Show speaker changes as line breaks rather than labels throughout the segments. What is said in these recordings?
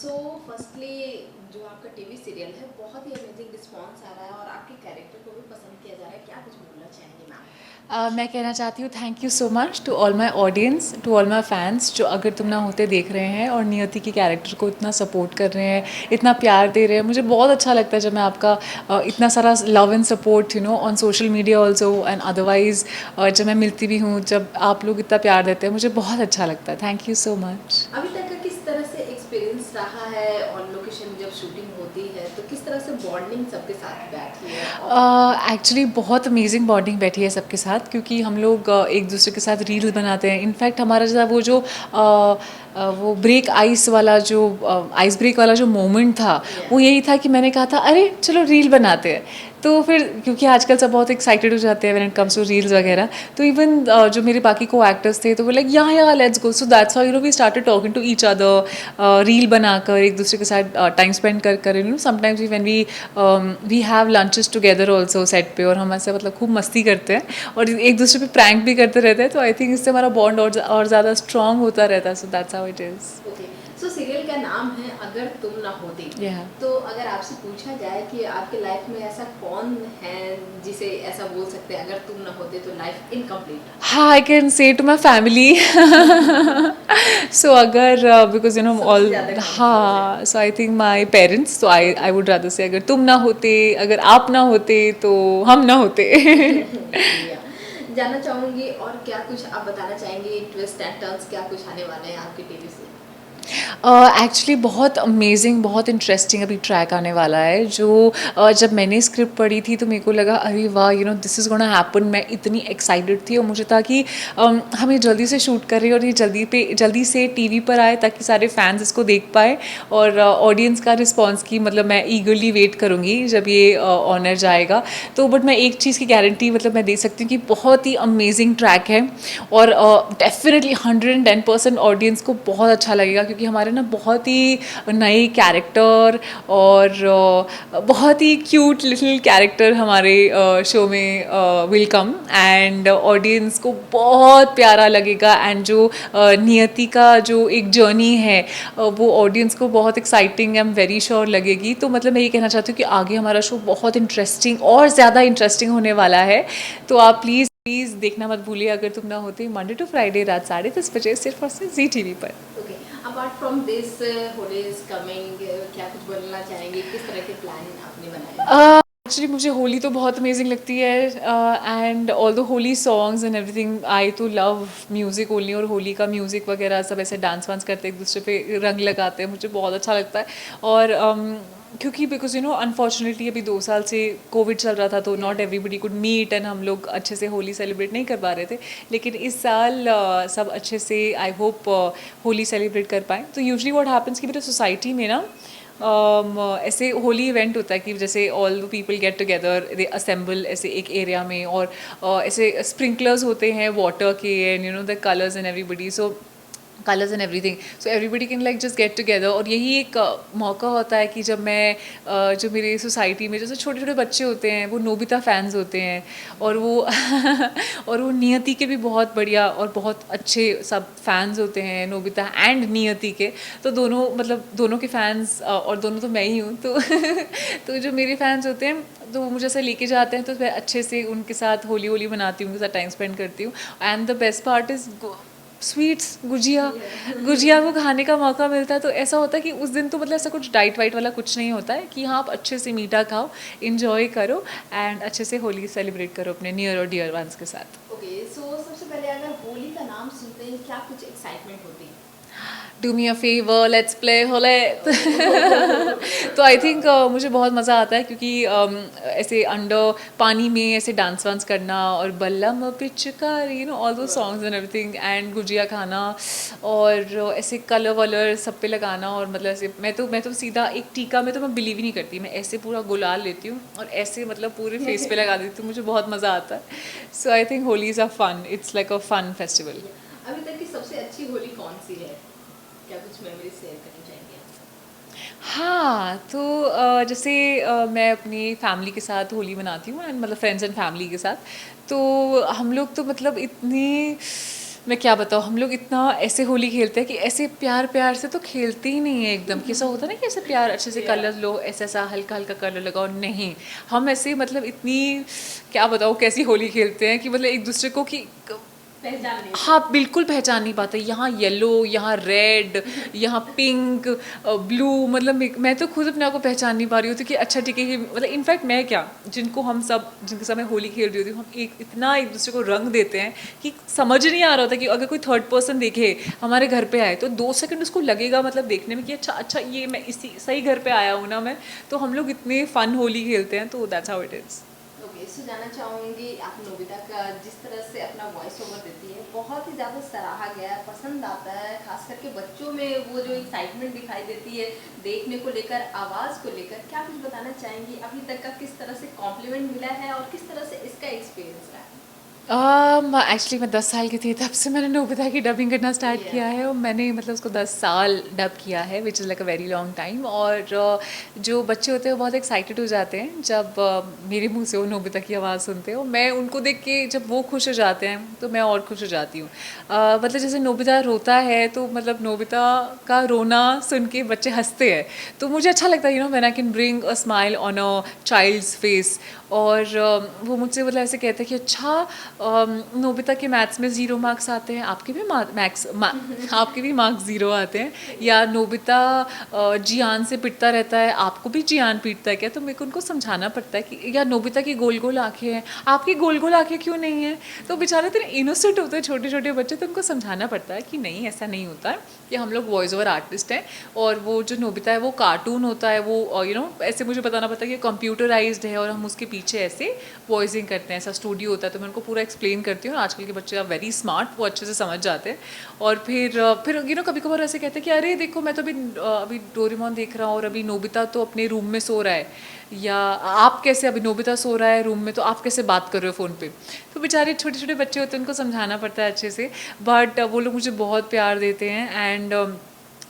So firstly जो आपका TV serial है बहुत ही अमेजिंग रिस्पांस आ रहा है और आपके कैरेक्टर को भी पसंद किया जा रहा है, क्या कुछ बोलना चाहेंगे मैम?
मैं कहना चाहती हूँ thank you so much to all my audience, to all my fans जो अगर तुम ना होते देख रहे हैं और नियति के कैरेक्टर को इतना सपोर्ट कर रहे हैं, इतना प्यार दे रहे हैं। मुझे बहुत अच्छा लगता है जब मैं आपका इतना सारा love and support on social media also and otherwise जब मैं मिलती भी हूँ, जब आप लोग इतना प्यार देते हैं, मुझे बहुत अच्छा लगता है। Thank you so much.
अभी तक का किस तरह से एक्सपीरियंस रहा है ऑन लोकेशन जब शूटिंग होती है, तो किस तरह से बॉन्डिंग सबके साथ बैठी है और
एक्चुअली बहुत अमेजिंग बॉन्डिंग बैठी है सबके साथ, क्योंकि हम लोग एक दूसरे के साथ रील्स बनाते हैं। इनफैक्ट हमारा जैसा वो ब्रेक आइस वाला जो आइस ब्रेक वाला जो मोमेंट था,
या
वो यही था कि मैंने कहा था अरे चलो रील बनाते हैं। तो फिर क्योंकि आजकल सब बहुत एक्साइटेड हो जाते हैं when it comes to reels वगैरह, तो इवन जो मेरे बाकी को एक्टर्स थे तो वो like yeah let's go. So that's how we started talking to each other, reel बनाकर एक दूसरे के साथ टाइम स्पेंड कर sometimes when we have lunches together also set पे, और हम ऐसे मतलब खूब मस्ती करते हैं और एक दूसरे पे प्रैंक भी करते रहते हैं। तो आई थिंक इससे हमारा बॉन्ड और ज़्यादा स्ट्रॉन्ग होता रहता है। सो that's how it is.
Okay. So serial का नाम है अगर तुम ना होती।
या
तो अगर आपसे पूछा जाए कि आपके लाइफ में ऐसा कौन है जिसे ऐसा बोल सकते हैं अगर तुम ना होते तो लाइफ इनकम्प्लीट?
हाँ, I can say to my family. So अगर बिकॉज
सबसे
ऑल,
ज्यादा कौन क्लोज है?
हाँ, सो आई थिंक माई पेरेंट्स। तो आई वुड रादर से अगर तुम ना होते, अगर आप ना होते तो हम ना होते।
या जानना चाहूंगी और क्या कुछ आप बताना चाहेंगे, ट्विस्ट एंड टर्न्स क्या कुछ आने वाले हैं आपके टीवी से?
एक्चुअली बहुत अमेजिंग, बहुत इंटरेस्टिंग अभी ट्रैक आने वाला है। जो जब मैंने स्क्रिप्ट पढ़ी थी तो मेरे को लगा अरे वाह, दिस इज़ गोना हैपन। मैं इतनी एक्साइटेड थी और मुझे था कि हम ये जल्दी से शूट कर रहे हैं और ये जल्दी से टीवी पर आए ताकि सारे फैंस इसको देख पाए। और ऑडियंस का रिस्पॉन्स की मतलब मैं ईगरली वेट करूँगी जब ये ऑनर जाएगा। तो बट मैं एक चीज़ की गारंटी मतलब मैं दे सकती हूँ कि बहुत ही अमेजिंग ट्रैक है और डेफिनेटली 110% ऑडियंस को बहुत अच्छा लगेगा, क्योंकि हमारे ना बहुत ही नए कैरेक्टर और बहुत ही क्यूट लिटिल कैरेक्टर हमारे शो में विल कम एंड ऑडियंस को बहुत प्यारा लगेगा। एंड जो नियति का जो एक जर्नी है वो ऑडियंस को बहुत exciting, I am very sure लगेगी। तो मतलब मैं ये कहना चाहती हूँ कि आगे हमारा शो बहुत इंटरेस्टिंग और ज़्यादा इंटरेस्टिंग होने वाला है। तो आप प्लीज़ देखना मत भूलिए अगर तुम ना होते, मंडे टू फ्राइडे रात 10:30 सिर्फ और सिर्फ जी टीवी पर।
Okay. Apart from this Holi is coming, क्या कुछ बोलना चाहेंगे, किस तरह के प्लान आपने बनाए हैं?
एक्चुअली मुझे होली तो बहुत अमेजिंग लगती है and all the Holi songs and everything. I तो लव म्यूज़िक ओनली, और होली का म्यूज़िक वगैरह सब ऐसे डांस वांस करते हैं, एक दूसरे पे रंग लगाते हैं, मुझे बहुत अच्छा लगता है। और क्योंकि बिकॉज अनफॉर्चुनेटली अभी 2 साल से कोविड चल रहा था तो not everybody could meet and हम लोग अच्छे से होली सेलिब्रेट नहीं कर पा रहे थे। लेकिन इस साल सब अच्छे से आई होप होली सेलिब्रेट कर पाएँ। तो यूजली व्हाट हैपेंस कि मेरे सोसाइटी में ना ऐसे होली इवेंट होता है कि जैसे all the people get together, they assemble ऐसे एक एरिया में, और ऐसे स्प्रिंकलर्स होते हैं वाटर के and the colours and everybody, so colours and everything, so everybody can like just get together. और यही एक मौका होता है कि जब मैं जो मेरी सोसाइटी में जैसे छोटे छोटे बच्चे होते हैं वो नोबिता फैंस होते हैं, और वो और वो नियति के भी बहुत बढ़िया और बहुत अच्छे सब फैंस होते हैं, नोबिता एंड नियति के। तो दोनों मतलब दोनों के फैंस, और दोनों तो मैं ही हूँ तो तो जो मेरे फैंस होते हैं तो वो मुझे ऐसे लेके जाते हैं, तो मैं अच्छे से उनके साथ होली होली मनाती हूँ, उनके साथ टाइम स्पेंड करती हूँ। And the best part is sweets, gujiya. Gujiya को खाने का मौका मिलता है तो ऐसा होता है कि उस दिन तो मतलब ऐसा कुछ डाइट वाइट वाला कुछ नहीं होता है, कि हाँ आप अच्छे से मीठा खाओ, इन्जॉय करो एंड अच्छे से होली सेलिब्रेट करो अपने नियर और डियर वंस के साथ।
ओके। सो सबसे पहले अगर होली का नाम सुनते हैं क्या कुछ एक्साइटमेंट होती है?
Do me a favour, let's play होले। तो आई थिंक मुझे बहुत मज़ा आता है, क्योंकि ऐसे अंडर पानी में ऐसे डांस वांस करना और बल्लम पिचकारी ऑल दो songs and everything, and gujiya खाना और ऐसे कलर वलर सब पे लगाना। और मतलब ऐसे मैं तो सीधा एक टीका में तो मैं बिलीव ही नहीं करती, मैं ऐसे पूरा गुलाल लेती हूँ और ऐसे मतलब पूरे फेस पे लगा देती हूँ, मुझे बहुत मज़ा आता है। So I think Holi is a fun, it's like a fun festival.
अभी तक की सबसे अच्छी होली कौन सी है? क्या कुछ मेमोरी शेयर करनी चाहेंगे आप?
हाँ, तो जैसे मैं अपनी फैमिली के साथ होली मनाती हूँ एंड मतलब फ्रेंड्स एंड फैमिली के साथ। तो हम लोग तो मतलब इतनी मैं क्या बताऊँ, हम लोग इतना ऐसे होली खेलते हैं कि ऐसे प्यार प्यार से तो खेलते ही नहीं है एकदम, कि ऐसा होता है ना कि ऐसे प्यार अच्छे से कलर लो, ऐसा ऐसा हल्का हल्का कलर लगाओ, नहीं। हम ऐसे मतलब इतनी, क्या बताऊँ कैसी होली खेलते हैं कि मतलब एक दूसरे को कि
पहचान नहीं
हाँ बिल्कुल पहचान नहीं पाते, यहाँ येलो, यहाँ रेड, यहाँ पिंक, ब्लू, मतलब मैं तो खुद अपने आप को पहचान नहीं पा रही होती कि अच्छा ठीक है मतलब इनफैक्ट मैं क्या, जिनको हम सब जिनके साथ मैं होली खेल रही होती हूँ, हम इतना एक दूसरे को रंग देते हैं कि समझ नहीं आ रहा होता कि अगर कोई थर्ड पर्सन देखे हमारे घर पे आए तो 2 सेकंड उसको लगेगा मतलब देखने में कि अच्छा अच्छा ये मैं इसी सही घर पे आया हूँ ना मैं। तो हम लोग इतने फन होली खेलते हैं, तो that's how it is.
Okay, so जानना चाहूँगी आप नोबिता का जिस तरह से अपना वॉइस ओवर देती है बहुत ही ज़्यादा सराहा गया है, पसंद आता है, खास करके बच्चों में वो जो एक्साइटमेंट दिखाई देती है देखने को लेकर, आवाज़ को लेकर, क्या कुछ बताना चाहेंगी अभी तक का किस तरह से कॉम्प्लीमेंट मिला है और किस तरह से इसका एक्सपीरियंस रहा है?
एक्चुअली मैं 10 साल की थी तब से मैंने नोबिता की डबिंग करना स्टार्ट किया है, और मैंने मतलब उसको 10 साल डब किया है, which is like a very long time. और जो बच्चे होते हैं वो बहुत एक्साइटेड हो जाते हैं जब मेरे मुंह से वो नोबिता की आवाज़ सुनते हैं, और मैं उनको देख के जब वो खुश हो जाते हैं तो मैं और खुश हो जाती हूँ। मतलब जैसे नोबिता रोता है तो मतलब नोबिता का रोना सुन के बच्चे हंसते हैं, तो मुझे अच्छा लगता है, when I can bring a smile on a child's face. और वो मुझसे मतलब ऐसे कहते हैं कि अच्छा नोबिता के मैथ्स में 0 मार्क्स आते हैं, आपके भी आपके भी मार्क्स 0 आते हैं, या नोबिता जियान से पिटता रहता है, आपको भी जियान पीटता है क्या? तो मेरे को उनको समझाना पड़ता है कि या नोबिता की गोल गोल आंखें हैं, आपकी गोल गोल आंखें क्यों नहीं हैं? तो बेचारे इतने इनोसेंट होते हैं छोटे छोटे बच्चे, तो उनको समझाना पड़ता है कि नहीं ऐसा नहीं होता है, कि हम लोग वॉइस ओवर आर्टिस्ट हैं, और वो जो नोबिता है वो कार्टून होता है, वो ऐसे मुझे बताना पड़ता है कि कंप्यूटराइज्ड है और हम उसके पीछे ऐसे वॉइसिंग करते हैं, ऐसा स्टूडियो होता है। तो मैं उनको पूरा एक्सप्लेन करती हूँ, आजकल के बच्चे आर वेरी स्मार्ट, वो अच्छे से समझ जाते हैं। और फिर कभी कभार ऐसे कहते हैं कि अरे देखो मैं तो अभी डोरेमोन देख रहा हूँ और अभी नोबिता तो अपने रूम में सो रहा है, या आप कैसे, अभी नोबिता सो रहा है रूम में तो आप कैसे बात कर रहे हो फ़ोन पे? तो बेचारे छोटे छोटे बच्चे होते हैं, उनको समझाना पड़ता है अच्छे से, बट वो लोग मुझे बहुत प्यार देते हैं। And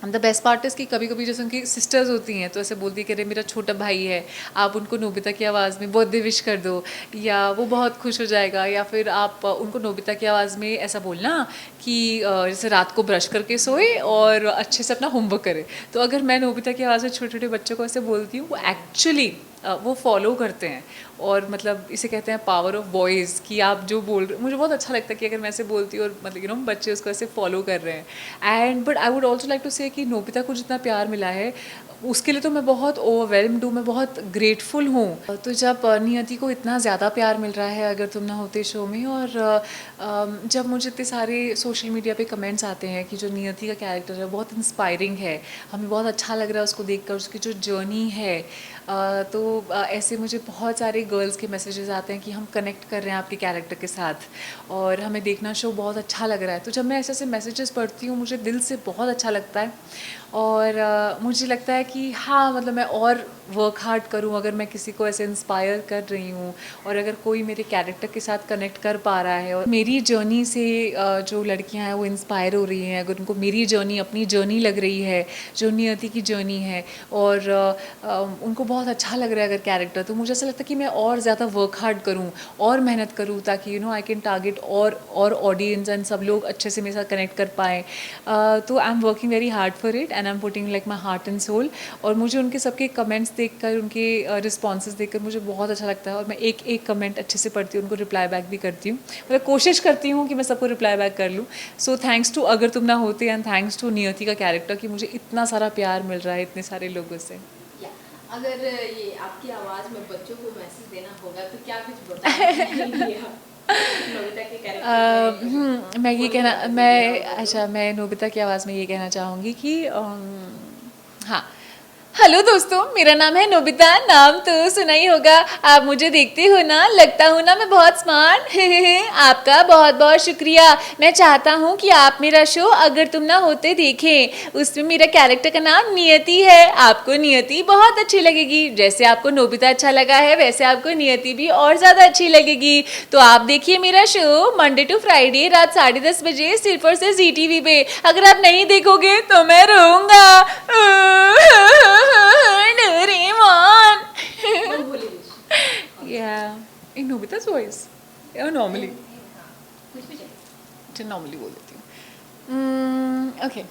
the best part is कि कभी कभी जैसे उनकी सिस्टर्स होती हैं तो ऐसे बोलती है कि अरे मेरा छोटा भाई है, आप उनको नोबिता की आवाज़ में बर्थडे विश कर दो, या वो बहुत खुश हो जाएगा। या फिर आप उनको नोबिता की आवाज़ में ऐसा बोलना कि जैसे रात को ब्रश करके सोए और अच्छे से अपना होमवर्क करे। तो अगर मैं नोबिता की आवाज़ में छोटे छोटे बच्चों को ऐसे बोलती हूँ, वो एक्चुअली वो फॉलो करते हैं। और मतलब इसे कहते हैं पावर ऑफ वॉइस, कि आप जो बोल रहे, मुझे बहुत अच्छा लगता है कि अगर मैं ऐसे बोलती हूँ और मतलब बच्चे उसको ऐसे फॉलो कर रहे हैं। And but I would also like to say कि नोबिता को जितना प्यार मिला है उसके लिए तो मैं बहुत ओवरवेलम्ड हूँ, मैं बहुत ग्रेटफुल हूँ। तो जब नियति को इतना ज़्यादा प्यार मिल रहा है अगर तुम ना होते शो में, और जब मुझे इतने सारे सोशल मीडिया पे कमेंट्स आते हैं कि जो नियति का कैरेक्टर है बहुत इंस्पायरिंग है, हमें बहुत अच्छा लग रहा है उसको देखकर, उसकी जो जर्नी है, तो ऐसे मुझे बहुत सारे गर्ल्स के मैसेजेस आते हैं कि हम कनेक्ट कर रहे हैं आपके कैरेक्टर के साथ और हमें देखना शो बहुत अच्छा लग रहा है। तो जब मैं ऐसे ऐसे मैसेजेस पढ़ती हूँ मुझे दिल से बहुत अच्छा लगता है, और मुझे लगता है कि हाँ मतलब मैं और वर्क हार्ड करूँ अगर मैं किसी को ऐसे इंस्पायर कर रही हूँ, और अगर कोई मेरे कैरेक्टर के साथ कनेक्ट कर पा रहा है और मेरी जर्नी से जो लड़कियाँ हैं वो इंस्पायर हो रही हैं, अगर उनको मेरी जर्नी अपनी जर्नी लग रही है जो नियति की जर्नी है, और उनको बहुत अच्छा लग रहा है अगर कैरेक्टर, तो मुझे ऐसा लगता है कि मैं और ज़्यादा वर्क हार्ड करूँ और मेहनत करूँ ताकि आई कैन टारगेट और ऑडियंस एंड सब लोग अच्छे से मेरे साथ कनेक्ट कर पाएँ। तो I am working very hard for it and I am putting like my heart and soul. और मुझे उनके सबके कमेंट्स देखकर, उनके रिस्पॉन्सेज देखकर मुझे बहुत अच्छा लगता है, और मैं एक एक कमेंट अच्छे से पढ़ती हूँ, उनको रिप्लाई बैक भी करती हूँ, मतलब कोशिश करती हूँ कि मैं सबको रिप्लाई बैक कर लूँ। सो थैंक्स टू अगर तुम ना होते एंड थैंक्स टू नियति का कैरेक्टर कि मुझे इतना सारा प्यार मिल रहा है इतने सारे लोगों से।
अगर ये आपकी आवाज़ में बच्चों को मैसेज देना होगा तो क्या कुछ बताएंगे आप? नोबिता के कैरेक्टर
मैं ये कहना मैं नोबिता की आवाज़ में ये कहना चाहूँगी कि हाँ, हेलो दोस्तों, मेरा नाम है नोबिता, नाम तो सुना ही होगा, आप मुझे देखते हो ना, लगता हूँ ना मैं बहुत स्मार्ट। आपका बहुत बहुत शुक्रिया। मैं चाहता हूँ कि आप मेरा शो अगर तुम ना होते देखें, उसमें मेरा कैरेक्टर का नाम नियति है। आपको नियति बहुत अच्छी लगेगी, जैसे आपको नोबिता अच्छा लगा है वैसे आपको नियति भी और ज़्यादा अच्छी लगेगी। तो आप देखिए मेरा शो मंडे टू फ्राइडे रात 10:30 बजे सिर्फ और सिर्फ ZTV पे। अगर आप नहीं देखोगे तो मैं रोऊंगा। Doraemon. Yeah, in Nobita's voice. Yeah, normally. Normally बोल देती हूँ. Okay.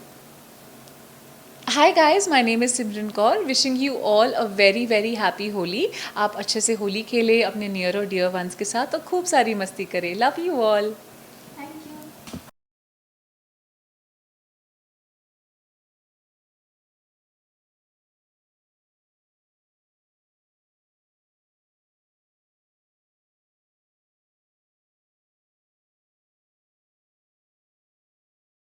Hi guys, my name is Simran Kaur. Wishing you all a very very happy Holi. आप अच्छे से होली खेलें अपने नियर और डियर वंस के साथ और खूब सारी मस्ती करें. Love you all.